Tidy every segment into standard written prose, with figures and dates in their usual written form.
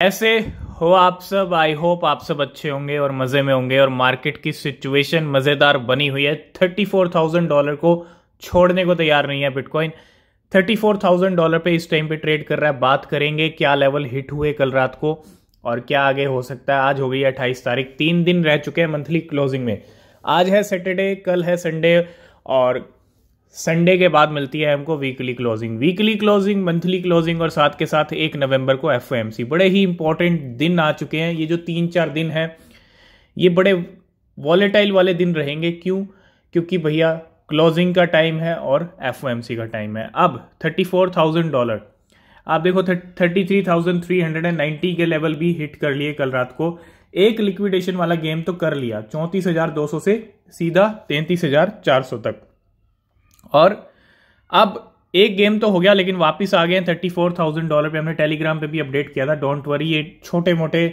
ऐसे हो आप सब। आई होप आप सब अच्छे होंगे और मज़े में होंगे और मार्केट की सिचुएशन मज़ेदार बनी हुई है। $34,000 को छोड़ने को तैयार नहीं है बिटकॉइन। $34,000 पे इस टाइम पे ट्रेड कर रहा है। बात करेंगे क्या लेवल हिट हुए कल रात को और क्या आगे हो सकता है। आज हो गई है 28 तारीख, 3 दिन रह चुके हैं मंथली क्लोजिंग में। आज है सैटरडे, कल है संडे और संडे के बाद मिलती है हमको वीकली क्लोजिंग, मंथली क्लोजिंग और साथ के साथ 1 नवंबर को एफओएमसी। बड़े ही इंपॉर्टेंट दिन आ चुके हैं। ये जो 3-4 दिन है ये बड़े वॉलेटाइल वाले दिन रहेंगे। क्यों? क्योंकि भैया क्लोजिंग का टाइम है और एफओएमसी का टाइम है। अब $34,000 आप देखो 33,390 के लेवल भी हिट कर लिए कल रात को। एक लिक्विडेशन वाला गेम तो कर लिया 34,200 से सीधा 33,400 तक। और अब एक गेम तो हो गया लेकिन वापस आ गए हैं $34,000 पे। हमने टेलीग्राम पे भी अपडेट किया था, डोंट वरी, ये छोटे मोटे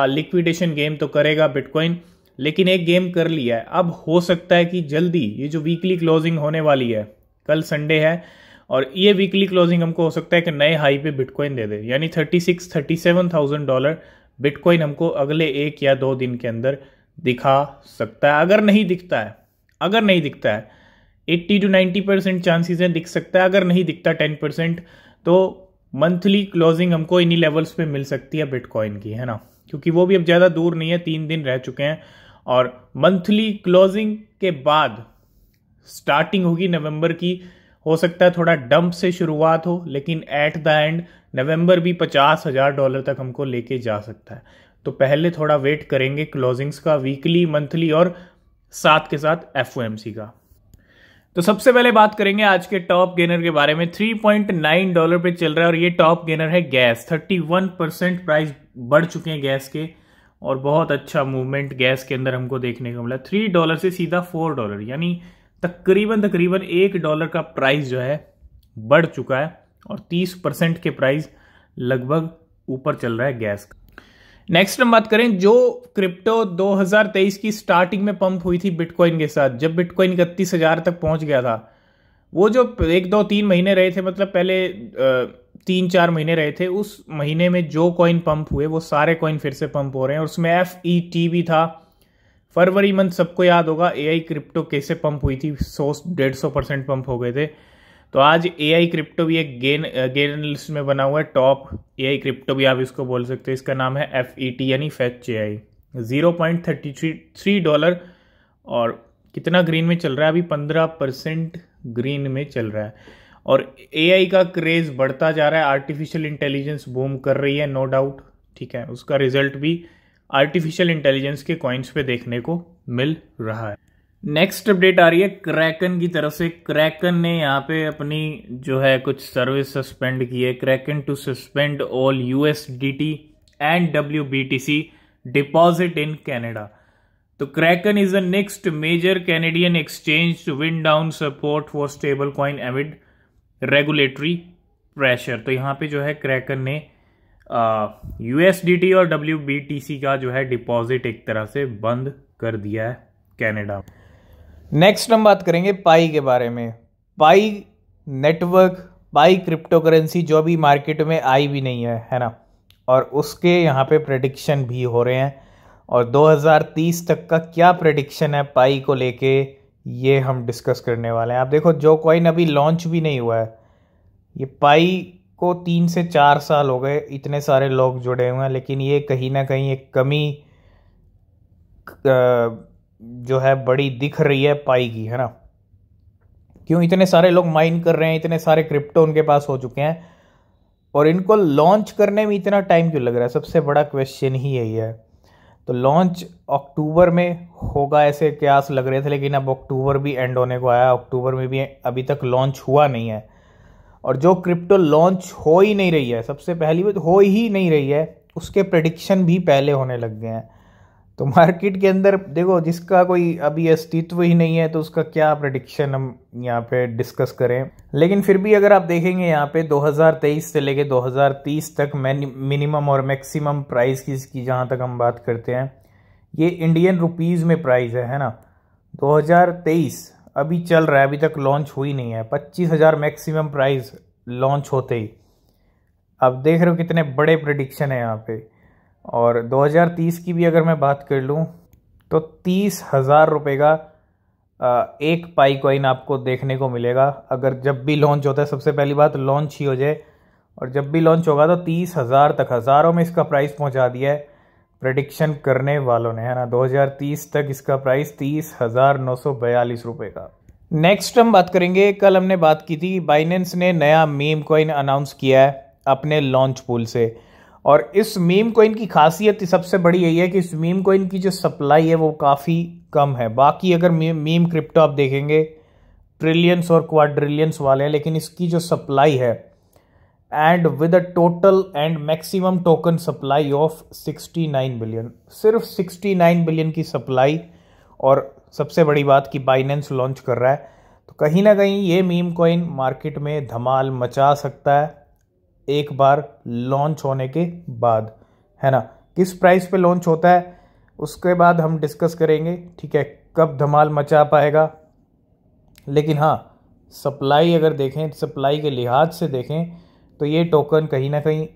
लिक्विडेशन गेम तो करेगा बिटकॉइन, लेकिन एक गेम कर लिया है। अब हो सकता है कि जल्दी ये जो वीकली क्लोजिंग होने वाली है, कल संडे है और ये वीकली क्लोजिंग हमको हो सकता है कि नए हाई पे बिटकॉइन दे दे, यानी $37,000 बिटकॉइन हमको अगले 1 या 2 दिन के अंदर दिखा सकता है। अगर नहीं दिखता है 80 to 90% चांसेस हैं दिख सकता है। अगर नहीं दिखता 10% तो मंथली क्लोजिंग हमको इन्हीं लेवल्स पे मिल सकती है बिटकॉइन की, है ना, क्योंकि वो भी अब ज़्यादा दूर नहीं है, 3 दिन रह चुके हैं। और मंथली क्लोजिंग के बाद स्टार्टिंग होगी नवंबर की। हो सकता है थोड़ा डंप से शुरुआत हो, लेकिन एट द एंड नवंबर भी $50,000 तक हमको लेके जा सकता है। तो पहले थोड़ा वेट करेंगे क्लोजिंग्स का, वीकली, मंथली और साथ के साथ एफओएमसी का। तो सबसे पहले बात करेंगे आज के टॉप गेनर के बारे में। $3.9 पे चल रहा है और ये टॉप गेनर है गैस। 31% प्राइस बढ़ चुके हैं गैस के और बहुत अच्छा मूवमेंट गैस के अंदर हमको देखने को मिला। $3 से सीधा $4, यानी तकरीबन $1 का प्राइस जो है बढ़ चुका है और 30% के प्राइस लगभग ऊपर चल रहा है गैस का। नेक्स्ट हम बात करें जो क्रिप्टो 2023 की स्टार्टिंग में पंप हुई थी बिटकॉइन के साथ, जब बिटकॉइन 31,000 तक पहुंच गया था। वो जो 1-2-3 महीने रहे थे, मतलब पहले 3-4 महीने रहे थे, उस महीने में जो कॉइन पंप हुए वो सारे कॉइन फिर से पंप हो रहे हैं और उसमें FET भी था। फरवरी मंथ सबको याद होगा AI क्रिप्टो कैसे पंप हुई थी, 100-150% पंप हो गए थे। तो आज AI क्रिप्टो भी एक गेन लिस्ट में बना हुआ है, टॉप AI क्रिप्टो भी आप इसको बोल सकते हैं। इसका नाम है FET यानी फेच AI। $0.33 और कितना ग्रीन में चल रहा है अभी? 15% ग्रीन में चल रहा है। और AI का क्रेज बढ़ता जा रहा है, आर्टिफिशियल इंटेलिजेंस बूम कर रही है, नो डाउट, ठीक है। उसका रिजल्ट भी आर्टिफिशियल इंटेलिजेंस के कॉइन्स पे देखने को मिल रहा है। नेक्स्ट अपडेट आ रही है क्रैकन की तरफ से। क्रैकन ने यहाँ पे अपनी जो है कुछ सर्विस सस्पेंड की है। Kraken to suspend all USDT and WBTC deposit in Canada. तो Kraken is the next major Canadian exchange to wind down support for stable coin amid regulatory pressure. तो यहाँ पे जो है क्रैकन ने USDT और WBTC का जो है डिपॉजिट एक तरह से बंद कर दिया है कनाडा। नेक्स्ट हम बात करेंगे पाई के बारे में। पाई नेटवर्क, पाई क्रिप्टो करेंसी जो अभी मार्केट में आई भी नहीं है ना, और उसके यहाँ पे प्रेडिक्शन भी हो रहे हैं। और 2030 तक का क्या प्रेडिक्शन है पाई को लेके, ये हम डिस्कस करने वाले हैं। आप देखो जो कॉइन अभी लॉन्च भी नहीं हुआ है, ये पाई को 3 से 4 साल हो गए, इतने सारे लोग जुड़े हुए हैं, लेकिन ये कहीं ना कहीं एक कमी जो है बड़ी दिख रही है पाई की, है ना। क्यों? इतने सारे लोग माइन कर रहे हैं, इतने सारे क्रिप्टो उनके पास हो चुके हैं और इनको लॉन्च करने में इतना टाइम क्यों लग रहा है? सबसे बड़ा क्वेश्चन ही यही है। तो लॉन्च अक्टूबर में होगा ऐसे क्यास लग रहे थे, लेकिन अब अक्टूबर भी एंड होने को आया, अक्टूबर में भी अभी तक लॉन्च हुआ नहीं है। और जो क्रिप्टो लॉन्च हो ही नहीं रही है, सबसे पहली बात हो ही नहीं रही है, उसके प्रेडिक्शन भी पहले होने लग गए हैं। तो मार्केट के अंदर देखो, जिसका कोई अभी अस्तित्व ही नहीं है तो उसका क्या प्रेडिक्शन हम यहाँ पे डिस्कस करें। लेकिन फिर भी अगर आप देखेंगे यहाँ पे 2023 से लेके 2030 तक मिनिमम और मैक्सिमम प्राइस की जहाँ तक हम बात करते हैं, ये इंडियन रुपीज़ में प्राइस है ना। 2023 अभी चल रहा है, अभी तक लॉन्च हुई नहीं है। 25,000 मैक्सिमम प्राइस लॉन्च होते ही। अब देख रहे हो कितने बड़े प्रिडिक्शन है यहाँ पे। और 2030 की भी अगर मैं बात कर लूँ तो 30,000 रुपये का एक पाई कॉइन आपको देखने को मिलेगा अगर जब भी लॉन्च होता है। सबसे पहली बात लॉन्च ही हो जाए, और जब भी लॉन्च होगा तो 30,000 तक, हज़ारों में इसका प्राइस पहुंचा दिया है प्रेडिक्शन करने वालों ने, है ना। 2030 तक इसका प्राइस 30,942 रुपये का। नेक्स्ट हम बात करेंगे, कल हमने बात की थी बाइनेंस ने नया मीम कॉइन अनाउंस किया है अपने लॉन्च पूल से, और इस मीम कॉइन की खासियत सबसे बड़ी यही है कि इस मीम कॉइन की जो सप्लाई है वो काफ़ी कम है। बाकी अगर मीम क्रिप्टो आप देखेंगे ट्रिलियंस और क्वाड्रिलियंस वाले हैं, लेकिन इसकी जो सप्लाई है and with a total and maximum token supply of 69 billion, सिर्फ 69 बिलियन की सप्लाई। और सबसे बड़ी बात कि बाइनेंस लॉन्च कर रहा है, तो कहीं ना कहीं ये मीम कॉइन मार्केट में धमाल मचा सकता है एक बार लॉन्च होने के बाद, है ना। किस प्राइस पे लॉन्च होता है उसके बाद हम डिस्कस करेंगे, ठीक है, कब धमाल मचा पाएगा। लेकिन हाँ, सप्लाई अगर देखें, सप्लाई के लिहाज से देखें तो ये टोकन कहीं ना कहीं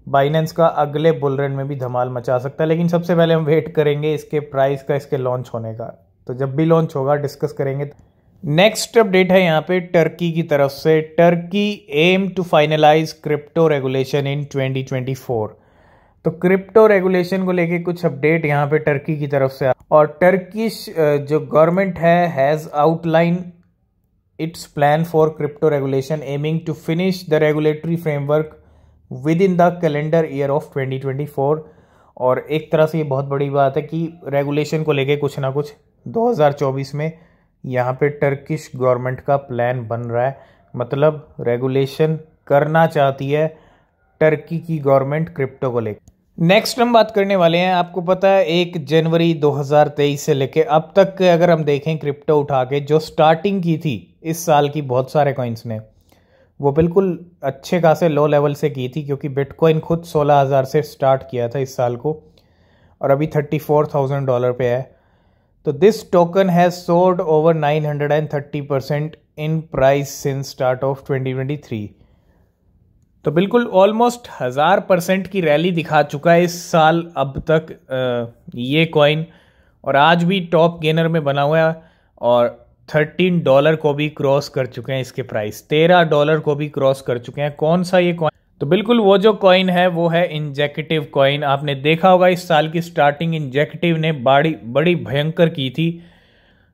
बाइनेंस का अगले बुल रन में भी धमाल मचा सकता है। लेकिन सबसे पहले हम वेट करेंगे इसके प्राइस का, इसके लॉन्च होने का। तो जब भी लॉन्च होगा डिस्कस करेंगे। नेक्स्ट अपडेट है यहाँ पे टर्की की तरफ से। Turkey aim to finalize crypto regulation in 2024। तो क्रिप्टो रेगुलेशन को लेके कुछ अपडेट यहाँ पे टर्की की तरफ से, और टर्किश जो गवर्नमेंट है has outline its plan for crypto regulation aiming to finish the regulatory framework within the calendar year of 2024। और एक तरह से ये बहुत बड़ी बात है कि रेगुलेशन को लेके कुछ ना कुछ 2024 में यहाँ पे टर्किश गवर्नमेंट का प्लान बन रहा है। मतलब रेगुलेशन करना चाहती है टर्की की गवर्नमेंट क्रिप्टो को लेकर। नेक्स्ट हम बात करने वाले हैं, आपको पता है 1 जनवरी 2023 से लेके अब तक अगर हम देखें क्रिप्टो उठा के जो स्टार्टिंग की थी इस साल की बहुत सारे कॉइन्स ने, वो बिल्कुल अच्छे खासे लो लेवल से की थी, क्योंकि बिटकॉइन खुद 16,000 से स्टार्ट किया था इस साल को और अभी $34,000 पे है। तो this token has sold over 930% in price since start of 2023। तो बिल्कुल ऑलमोस्ट 1000% की रैली दिखा चुका है इस साल अब तक ये कॉइन, और आज भी टॉप गेनर में बना हुआ है और $13 को भी क्रॉस कर चुके हैं। इसके प्राइस $13 को भी क्रॉस कर चुके हैं। कौन सा ये कॉइन? तो बिल्कुल वो जो कॉइन है वो है इंजेक्टिव कॉइन। आपने देखा होगा इस साल की स्टार्टिंग इंजेक्टिव ने बड़ी भयंकर की थी,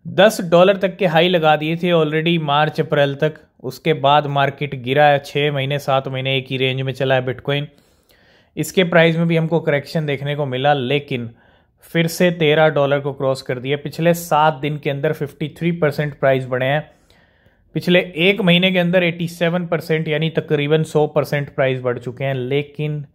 $10 तक के हाई लगा दिए थे ऑलरेडी मार्च अप्रैल तक। उसके बाद मार्केट गिरा है, 6 महीने 7 महीने एक ही रेंज में चला है बिटकॉइन। इसके प्राइस में भी हमको करेक्शन देखने को मिला, लेकिन फिर से $13 को क्रॉस कर दिया। पिछले 7 दिन के अंदर 53% प्राइस बढ़े हैं। पिछले एक महीने के अंदर 87% यानी तकरीबन 100% प्राइस बढ़ चुके हैं। लेकिन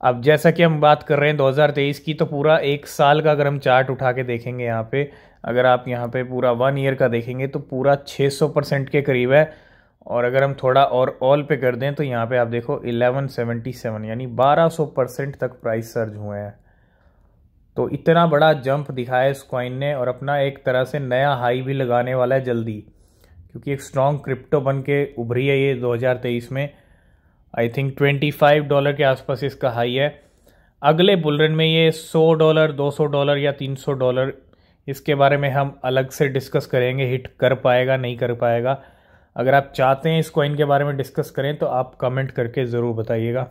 अब जैसा कि हम बात कर रहे हैं 2023 की, तो पूरा एक साल का अगर हम चार्ट उठा के देखेंगे यहाँ पे, अगर आप यहाँ पे पूरा 1 ईयर का देखेंगे तो पूरा 600% के करीब है। और अगर हम थोड़ा और ऑल पे कर दें तो यहाँ पे आप देखो 1177 यानी 1200% तक प्राइस सर्ज हुए हैं। तो इतना बड़ा जंप दिखाया इस कॉइन ने, और अपना एक तरह से नया हाई भी लगाने वाला है जल्दी, क्योंकि एक स्ट्रॉन्ग क्रिप्टो बन के उभरी है ये 2023 में। आई थिंक $25 के आसपास इसका हाई है। अगले बुल रन में ये $100, $200 या $300, इसके बारे में हम अलग से डिस्कस करेंगे, हिट कर पाएगा नहीं कर पाएगा। अगर आप चाहते हैं इस कॉइन के बारे में डिस्कस करें तो आप कमेंट करके ज़रूर बताइएगा।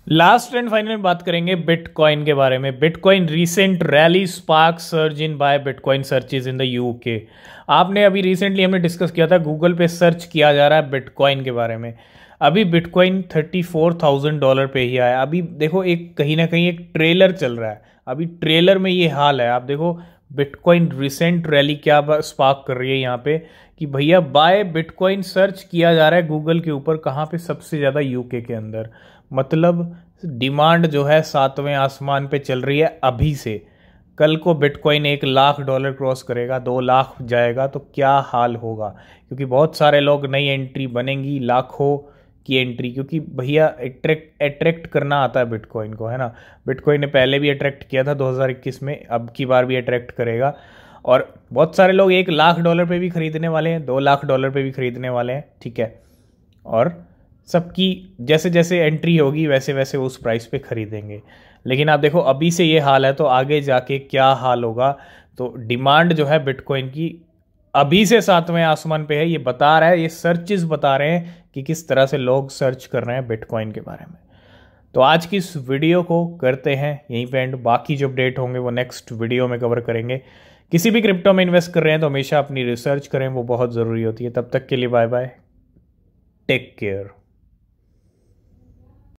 लास्ट एंड फाइनल बात करेंगे बिटकॉइन के बारे में। Bitcoin recent rally spark surge in by bitcoin searches in the UK. आपने अभी रिसेंटली हमने डिस्कस किया था, गूगल पे सर्च किया जा रहा है बिटकॉइन के बारे में। अभी बिटकॉइन $34,000 पे ही आया। अभी देखो एक कहीं ना कहीं एक ट्रेलर चल रहा है, अभी ट्रेलर में ये हाल है। आप देखो बिटकॉइन रिसेंट रैली क्या स्पार्क कर रही है यहाँ पे कि भैया बाय बिटकॉइन सर्च किया जा रहा है गूगल के ऊपर। कहाँ पे? सबसे ज़्यादा यूके के अंदर। मतलब डिमांड जो है 7वें आसमान पे चल रही है अभी से। कल को बिटकॉइन $1 लाख क्रॉस करेगा, 2 लाख जाएगा तो क्या हाल होगा, क्योंकि बहुत सारे लोग नई एंट्री बनेंगी, लाखों की एंट्री, क्योंकि भैया अट्रैक्ट करना आता है बिटकॉइन को, है ना। बिटकॉइन ने पहले भी अट्रैक्ट किया था 2021 में, अब की बार भी अट्रैक्ट करेगा। और बहुत सारे लोग $1 लाख पे भी खरीदने वाले हैं, $2 लाख पे भी खरीदने वाले हैं, ठीक है। और सबकी जैसे जैसे एंट्री होगी वैसे वैसे उस प्राइस पे खरीदेंगे। लेकिन आप देखो अभी से ये हाल है तो आगे जाके क्या हाल होगा। तो डिमांड जो है बिटकॉइन की अभी से 7वें आसमान पे है, ये बता रहा है, ये सर्चेस बता रहे हैं कि किस तरह से लोग सर्च कर रहे हैं बिटकॉइन के बारे में। तो आज की इस वीडियो को करते हैं यहीं पे एंड, बाकी जो अपडेट होंगे वो नेक्स्ट वीडियो में कवर करेंगे। किसी भी क्रिप्टो में इन्वेस्ट कर रहे हैं तो हमेशा अपनी रिसर्च करें, वो बहुत ज़रूरी होती है। तब तक के लिए बाय बाय, टेक केयर।